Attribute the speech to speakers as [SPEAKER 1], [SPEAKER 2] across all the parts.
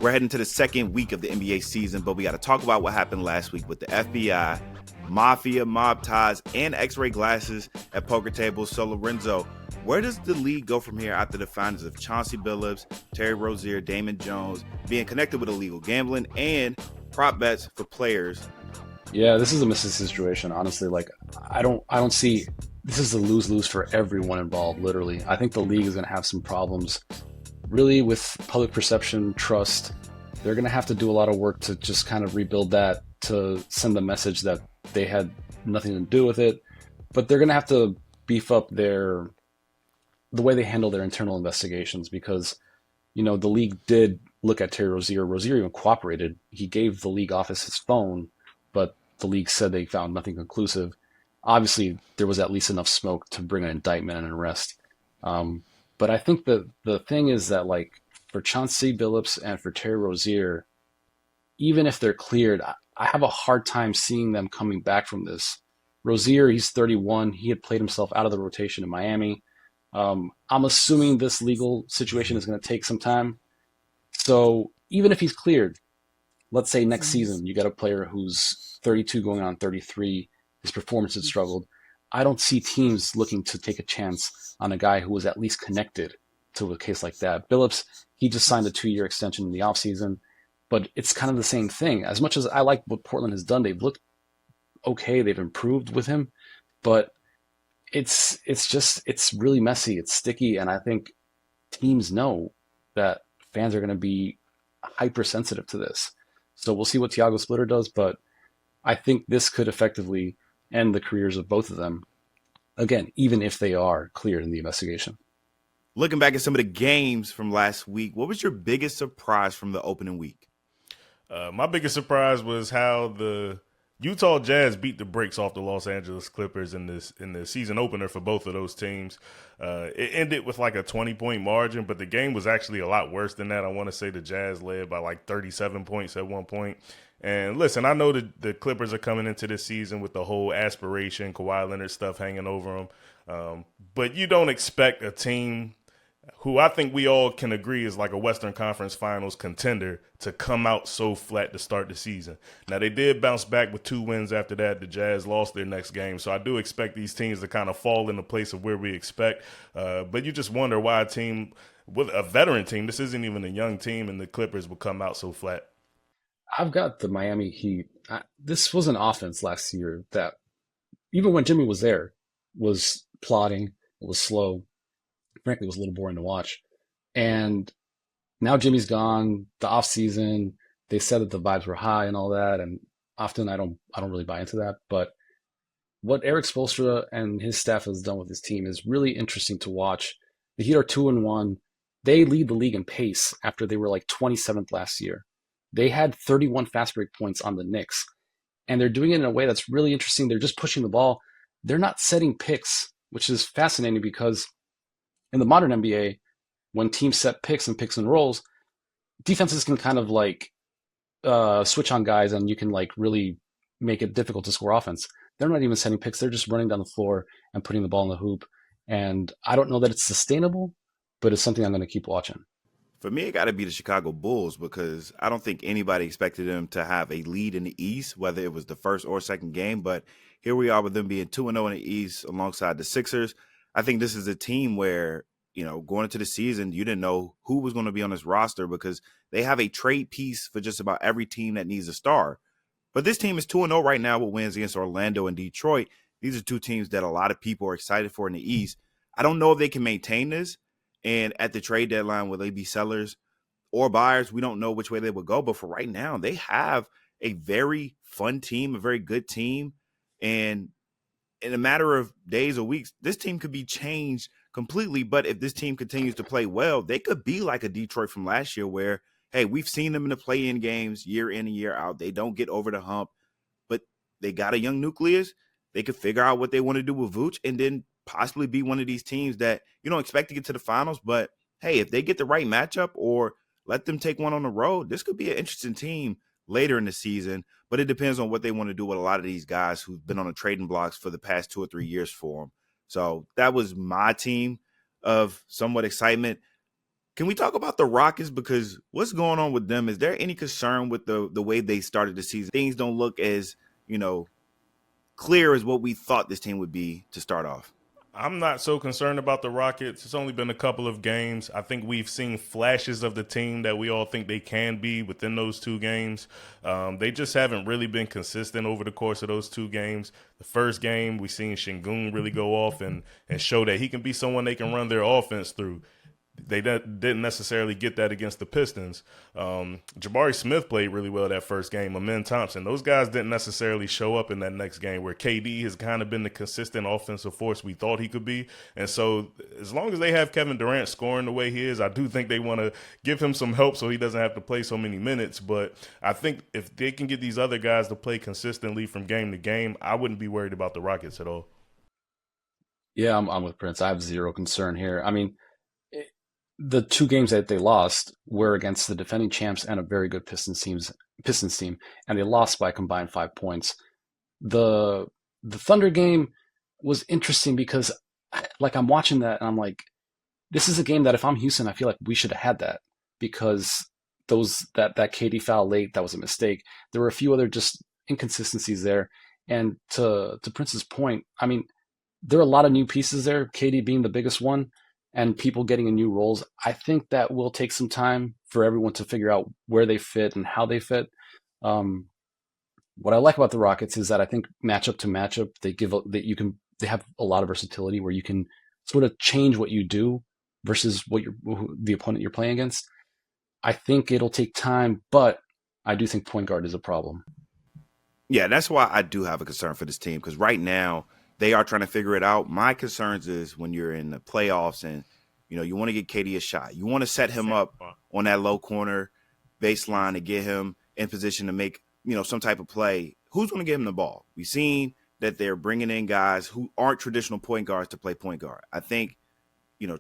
[SPEAKER 1] We're heading to the second week of the NBA season, but we got to talk about what happened last week with the FBI, Mafia, mob ties, and X-ray glasses at poker tables. So, Lorenzo, where does the league go from here after the findings of Chauncey Billups, Terry Rozier, Damon Jones being connected with illegal gambling and prop bets for players?
[SPEAKER 2] Yeah, this is a missing situation, honestly. Like, I don't see this is a lose-lose for everyone involved, literally. I think the league is going to have some problems, really, with public perception, trust. They're going to have to do a lot of work to just kind of rebuild that, to send the message that they had nothing to do with it. But they're going to have to beef up the way they handle their internal investigations because, the league did look at Terry Rozier. Rozier even cooperated. He gave the league office his phone, but the league said they found nothing conclusive. Obviously, there was at least enough smoke to bring an indictment and an arrest. But I think that the thing is that, like, for Chauncey Billups and for Terry Rozier, even if they're cleared, I have a hard time seeing them coming back from this. Rozier, he's 31. He had played himself out of the rotation in Miami. I'm assuming this legal situation is going to take some time. So even if he's cleared, let's say next season you got a player who's 32 going on 33, his performance had struggled. I don't see teams looking to take a chance on a guy who was at least connected to a case like that. Billups, he just signed a 2-year extension in the offseason, but it's kind of the same thing. As much as I like what Portland has done, they've looked okay, they've improved with him, but it's really messy, it's sticky, and I think teams know that fans are going to be hypersensitive to this. So we'll see what Thiago Splitter does, but I think this could effectively end the careers of both of them. Again, even if they are cleared in the investigation.
[SPEAKER 1] Looking back at some of the games from last week, what was your biggest surprise from the opening week?
[SPEAKER 3] My biggest surprise was how the Utah Jazz beat the brakes off the Los Angeles Clippers in the season opener for both of those teams. It ended with like a 20-point margin, but the game was actually a lot worse than that. I want to say the Jazz led by like 37 points at one point. And listen, I know the Clippers are coming into this season with the whole aspiration, Kawhi Leonard stuff hanging over them. But you don't expect a team who I think we all can agree is like a Western Conference Finals contender to come out so flat to start the season. Now, they did bounce back with 2 wins after that. The Jazz lost their next game. So I do expect these teams to kind of fall into place of where we expect. But you just wonder why a team with a veteran team, this isn't even a young team, and the Clippers will come out so flat.
[SPEAKER 2] I've got the Miami Heat. This was an offense last year that, even when Jimmy was there, was plodding, it was slow. Frankly, it was a little boring to watch. And now Jimmy's gone. The off season, they said that the vibes were high and all that. And often I don't really buy into that. But what Eric Spoelstra and his staff has done with his team is really interesting to watch. The Heat are 2-1. They lead the league in pace after they were like 27th last year. They had 31 fast break points on the Knicks, and they're doing it in a way that's really interesting. They're just pushing the ball. They're not setting picks, which is fascinating because in the modern NBA, when teams set picks and rolls, defenses can kind of like switch on guys, and you can like really make it difficult to score offense. They're not even setting picks. They're just running down the floor and putting the ball in the hoop. And I don't know that it's sustainable, but it's something I'm going to keep watching.
[SPEAKER 1] For me, it got to be the Chicago Bulls because I don't think anybody expected them to have a lead in the East, whether it was the first or second game. But here we are with them being 2-0 in the East alongside the Sixers. I think this is a team where, going into the season, you didn't know who was going to be on this roster because they have a trade piece for just about every team that needs a star. But this team is 2-0 right now with wins against Orlando and Detroit. These are two teams that a lot of people are excited for in the East. I don't know if they can maintain this. And at the trade deadline, will they be sellers or buyers? We don't know which way they would go. But for right now, they have a very fun team, a very good team. And in a matter of days or weeks, this team could be changed completely. But if this team continues to play well, they could be like a Detroit from last year where, hey, we've seen them in the play-in games year in and year out. They don't get over the hump, but they got a young nucleus. They could figure out what they want to do with Vooch and then possibly be one of these teams that you don't expect to get to the finals. But, hey, if they get the right matchup or let them take one on the road, this could be an interesting team later in the season. But it depends on what they want to do with a lot of these guys who've been on the trading blocks for the past 2 or 3 years for them. So that was my team of somewhat excitement. Can we talk about the Rockets? Because what's going on with them? Is there any concern with the way they started the season? Things don't look as, you know, clear as what we thought this team would be to start off.
[SPEAKER 3] I'm not so concerned about the Rockets. It's only been a couple of games. I think we've seen flashes of the team that we all think they can be within those 2 games. They just haven't really been consistent over the course of those 2 games. The first game, we seen Şengün really go off and show that he can be someone they can run their offense through. They didn't necessarily get that against the Pistons. Jabari Smith played really well that first game. Amen Thompson. Those guys didn't necessarily show up in that next game where KD has kind of been the consistent offensive force we thought he could be. And so as long as they have Kevin Durant scoring the way he is, I do think they want to give him some help so he doesn't have to play so many minutes. But I think if they can get these other guys to play consistently from game to game, I wouldn't be worried about the Rockets at all.
[SPEAKER 2] Yeah, I'm with Prince. I have zero concern here. I mean, the 2 games that they lost were against the defending champs and a very good Pistons team, and they lost by a combined 5 points. The the Thunder game was interesting because, like, I'm watching that and I'm like, this is a game that if I'm Houston, I feel like we should have had that because that KD foul late, that was a mistake. There were a few other just inconsistencies there, and to Prince's point, I mean, there are a lot of new pieces there, KD being the biggest one, and people getting in new roles. I think that will take some time for everyone to figure out where they fit and how they fit. Um, what I like about the Rockets is that I think matchup to matchup, they have a lot of versatility where you can sort of change what you do versus the opponent you're playing against. I think it'll take time, but I do think point guard is a problem.
[SPEAKER 1] Yeah, that's why I do have a concern for this team because right now they are trying to figure it out. My concerns is when you're in the playoffs and you want to get KD a shot. You want to set him up on that low corner baseline to get him in position to make some type of play. Who's going to give him the ball? We've seen that they're bringing in guys who aren't traditional point guards to play point guard. I think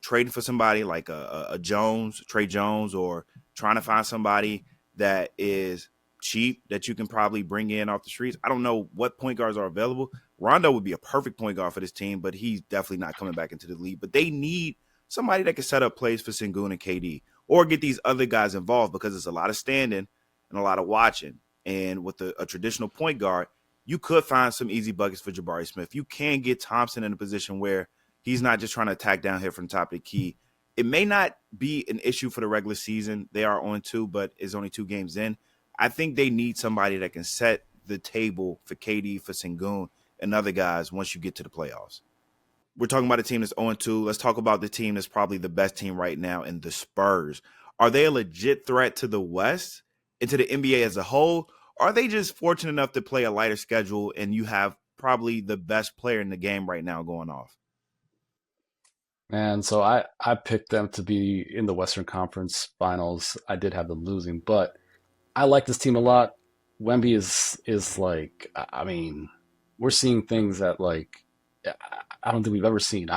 [SPEAKER 1] trading for somebody like a Trey Jones, or trying to find somebody that is cheap that you can probably bring in off the streets. I don't know what point guards are available. Rondo would be a perfect point guard for this team, but he's definitely not coming back into the league. But they need somebody that can set up plays for Şengün and KD or get these other guys involved because it's a lot of standing and a lot of watching. And with a traditional point guard, you could find some easy buckets for Jabari Smith. You can get Thompson in a position where he's not just trying to attack down here from the top of the key. It may not be an issue for the regular season. They are on 2, but it's only 2 games in. I think they need somebody that can set the table for KD, for Şengün, and other guys once you get to the playoffs. We're talking about a team that's 0-2. Let's talk about the team that's probably the best team right now in the Spurs. Are they a legit threat to the West and to the NBA as a whole? Or are they just fortunate enough to play a lighter schedule and you have probably the best player in the game right now going off?
[SPEAKER 2] And so I picked them to be in the Western Conference Finals. I did have them losing, but I like this team a lot. Wemby is like, I mean, we're seeing things that like I don't think we've ever seen.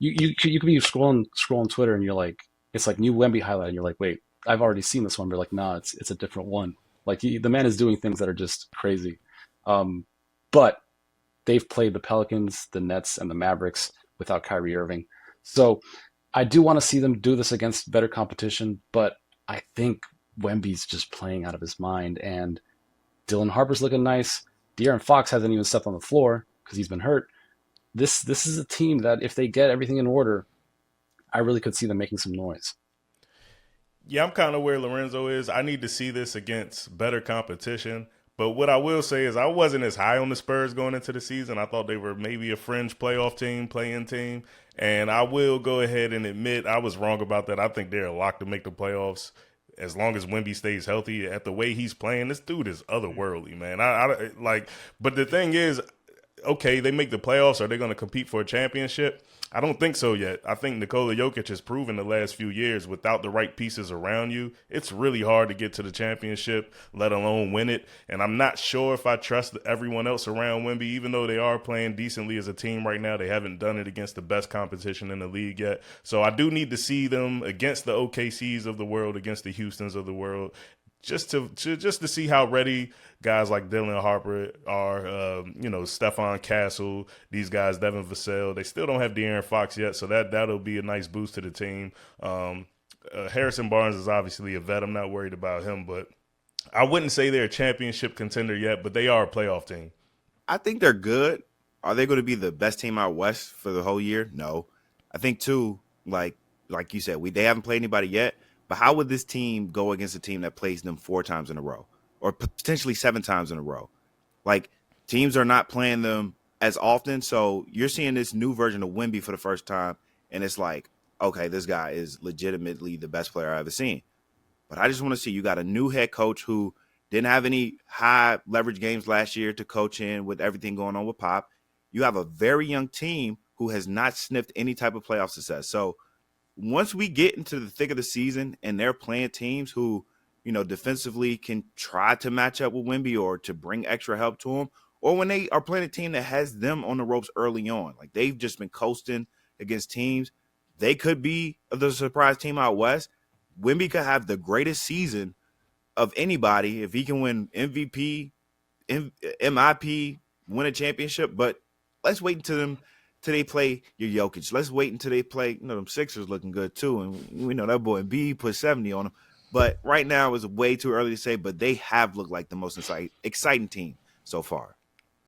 [SPEAKER 2] You could be scrolling Twitter and you're like, it's like new Wemby highlight and you're like, wait, I've already seen this one. But like, no, it's a different one. Like the man is doing things that are just crazy. But they've played the Pelicans, the Nets, and the Mavericks without Kyrie Irving. So I do want to see them do this against better competition, but I think Wemby's just playing out of his mind, and Dylan Harper's looking nice. De'Aaron Fox hasn't even stepped on the floor because he's been hurt. This is a team that if they get everything in order, I really could see them making some noise.
[SPEAKER 3] Yeah, I'm kind of where Lorenzo is. I need to see this against better competition. But what I will say is I wasn't as high on the Spurs going into the season. I thought they were maybe a fringe playoff team, play-in team. And I will go ahead and admit I was wrong about that. I think they're locked to make the playoffs as long as Wemby stays healthy. At the way he's playing, this dude is otherworldly, man. But the thing is, okay, they make the playoffs. Are they going to compete for a championship? I don't think so yet. I think Nikola Jokic has proven the last few years without the right pieces around you, it's really hard to get to the championship, let alone win it. And I'm not sure if I trust everyone else around Wemby, even though they are playing decently as a team right now. They haven't done it against the best competition in the league yet. So I do need to see them against the OKCs of the world, against the Houstons of the world, just to see how ready guys like Dylan Harper are, Stephon Castle, these guys, Devin Vassell. They still don't have De'Aaron Fox yet, so that'll be a nice boost to the team. Harrison Barnes is obviously a vet. I'm not worried about him, but I wouldn't say they're a championship contender yet, but they are a playoff team.
[SPEAKER 1] I think they're good. Are they going to be the best team out west for the whole year? No. I think too, like you said, they haven't played anybody yet. But how would this team go against a team that plays them 4 times in a row, or potentially 7 times in a row? Like, teams are not playing them as often, so you're seeing this new version of Wemby for the first time, and it's like, okay, this guy is legitimately the best player I've ever seen. But I just want to see, you got a new head coach who didn't have any high leverage games last year to coach in with everything going on with Pop. You have a very young team who has not sniffed any type of playoff success. So once we get into the thick of the season and they're playing teams who, defensively can try to match up with Wemby or to bring extra help to them, or when they are playing a team that has them on the ropes early on, like they've just been coasting against teams, they could be the surprise team out west. Wemby could have the greatest season of anybody if he can win MVP, MIP, win a championship. But let's wait until they play your Jokic. Let's wait until they play. Them Sixers looking good too, and we know that boy B put 70 on them. But right now it's way too early to say. But they have looked like the most exciting team so far.